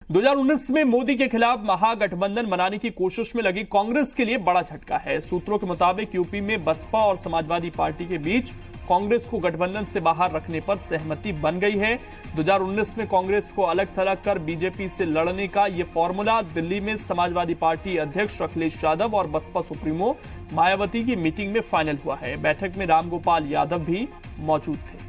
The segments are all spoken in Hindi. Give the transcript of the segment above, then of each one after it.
2019 में मोदी के खिलाफ महागठबंधन बनाने की कोशिश में लगी कांग्रेस के लिए बड़ा झटका है। सूत्रों के मुताबिक यूपी में बसपा और समाजवादी पार्टी के बीच कांग्रेस को गठबंधन से बाहर रखने पर सहमति बन गई है। 2019 में कांग्रेस को अलग थलग कर बीजेपी से लड़ने का यह फॉर्मूला दिल्ली में समाजवादी पार्टी अध्यक्ष अखिलेश यादव और बसपा सुप्रीमो मायावती की मीटिंग में फाइनल हुआ है। बैठक में रामगोपाल यादव भी मौजूद थे।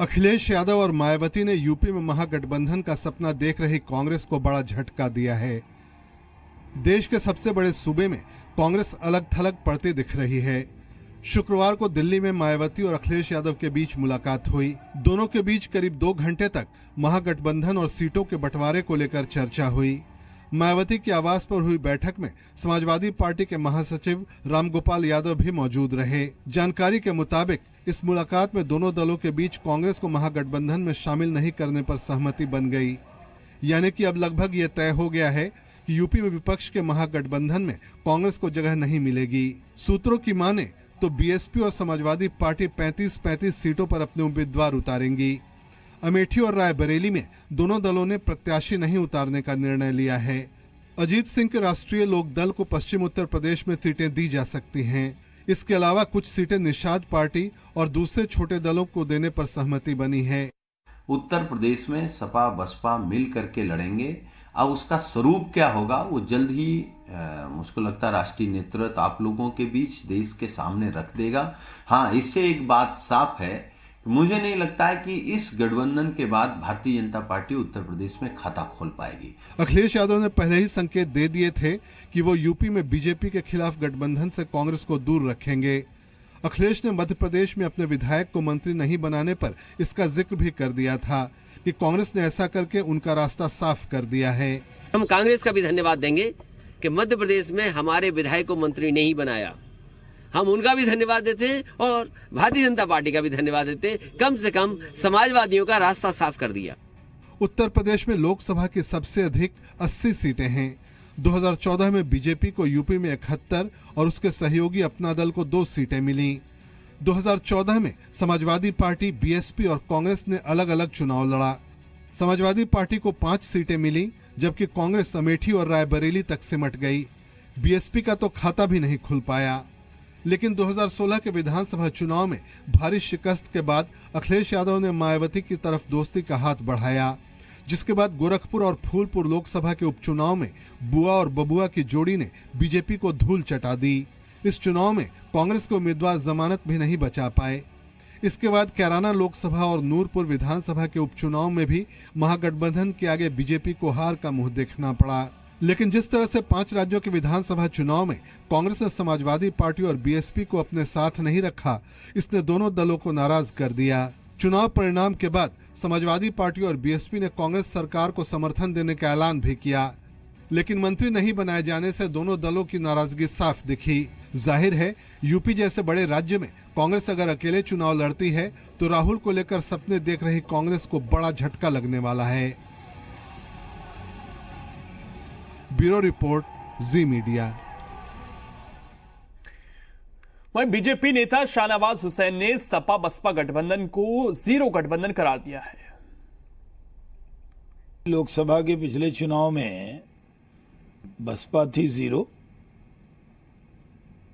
अखिलेश यादव और मायावती ने यूपी में महागठबंधन का सपना देख रही कांग्रेस को बड़ा झटका दिया है। देश के सबसे बड़े सूबे में कांग्रेस अलग थलग पड़ती दिख रही है। शुक्रवार को दिल्ली में मायावती और अखिलेश यादव के बीच मुलाकात हुई। दोनों के बीच करीब 2 घंटे तक महागठबंधन और सीटों के बंटवारे को लेकर चर्चा हुई। मायावती के आवास पर हुई बैठक में समाजवादी पार्टी के महासचिव रामगोपाल यादव भी मौजूद रहे। जानकारी के मुताबिक इस मुलाकात में दोनों दलों के बीच कांग्रेस को महागठबंधन में शामिल नहीं करने पर सहमति बन गई। यानी कि अब लगभग ये तय हो गया है कि यूपी में विपक्ष के महागठबंधन में कांग्रेस को जगह नहीं मिलेगी। सूत्रों की माने तो बीएसपी और समाजवादी पार्टी 35-35 सीटों पर अपने उम्मीदवार उतारेंगी। अमेठी और रायबरेली में दोनों दलों ने प्रत्याशी नहीं उतारने का निर्णय लिया है। अजीत सिंह के राष्ट्रीय लोक दल को पश्चिम उत्तर प्रदेश में सीटें दी जा सकती हैं। इसके अलावा कुछ सीटें निषाद पार्टी और दूसरे छोटे दलों को देने पर सहमति बनी है। उत्तर प्रदेश में सपा बसपा मिल करके लड़ेंगे। अब उसका स्वरूप क्या होगा वो जल्द ही मुझको लगता है राष्ट्रीय नेतृत्व आप लोगों के बीच देश के सामने रख देगा। हाँ, इससे एक बात साफ है, मुझे नहीं लगता है कि इस गठबंधन के बाद भारतीय जनता पार्टी उत्तर प्रदेश में खाता खोल पाएगी। अखिलेश यादव ने पहले ही संकेत दे दिए थे कि वो यूपी में बीजेपी के खिलाफ गठबंधन से कांग्रेस को दूर रखेंगे। अखिलेश ने मध्य प्रदेश में अपने विधायक को मंत्री नहीं बनाने पर इसका जिक्र भी कर दिया था कि कांग्रेस ने ऐसा करके उनका रास्ता साफ कर दिया है। हम कांग्रेस का भी धन्यवाद देंगे कि मध्य प्रदेश में हमारे विधायक को मंत्री नहीं बनाया। हम उनका भी धन्यवाद देते हैं और भारतीय जनता पार्टी का भी धन्यवाद देते हैं, कम से कम समाजवादियों का रास्ता साफ कर दिया। उत्तर प्रदेश में लोकसभा की सबसे अधिक 80 सीटें हैं। 2014 में बीजेपी को यूपी में 71 और उसके सहयोगी अपना दल को 2 सीटें मिली। 2014 में समाजवादी पार्टी, बीएसपी और कांग्रेस ने अलग अलग चुनाव लड़ा। समाजवादी पार्टी को 5 सीटें मिली, जबकि कांग्रेस अमेठी और रायबरेली तक सिमट गई। बीएसपी का तो खाता भी नहीं खुल पाया। लेकिन 2016 के विधानसभा चुनाव में भारी शिकस्त के बाद अखिलेश यादव ने मायावती की तरफ दोस्ती का हाथ बढ़ाया, जिसके बाद गोरखपुर और फूलपुर लोकसभा के उपचुनाव में बुआ और बबुआ की जोड़ी ने बीजेपी को धूल चटा दी। इस चुनाव में कांग्रेस के उम्मीदवार जमानत भी नहीं बचा पाए। इसके बाद कैराना लोकसभा और नूरपुर विधानसभा के उपचुनाव में भी महागठबंधन के आगे बीजेपी को हार का मुंह देखना पड़ा। लेकिन जिस तरह से 5 राज्यों के विधानसभा चुनाव में कांग्रेस ने समाजवादी पार्टी और बीएसपी को अपने साथ नहीं रखा, इसने दोनों दलों को नाराज कर दिया। चुनाव परिणाम के बाद समाजवादी पार्टी और बीएसपी ने कांग्रेस सरकार को समर्थन देने का ऐलान भी किया, लेकिन मंत्री नहीं बनाए जाने से दोनों दलों की नाराजगी साफ दिखी। जाहिर है, यूपी जैसे बड़े राज्य में कांग्रेस अगर अकेले चुनाव लड़ती है तो राहुल को लेकर सपने देख रही कांग्रेस को बड़ा झटका लगने वाला है। ब्यूरो रिपोर्ट, जी मीडिया। वहीं बीजेपी नेता शाहनवाज हुसैन ने सपा बसपा गठबंधन को जीरो गठबंधन करार दिया है। लोकसभा के पिछले चुनाव में बसपा थी 0,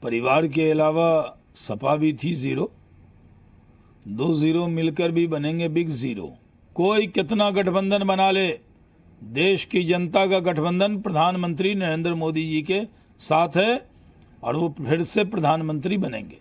परिवार के अलावा सपा भी थी 0, 2 0 मिलकर भी बनेंगे बिग 0। कोई कितना गठबंधन बना ले, देश की जनता का गठबंधन प्रधानमंत्री नरेंद्र मोदी जी के साथ है और वो फिर से प्रधानमंत्री बनेंगे।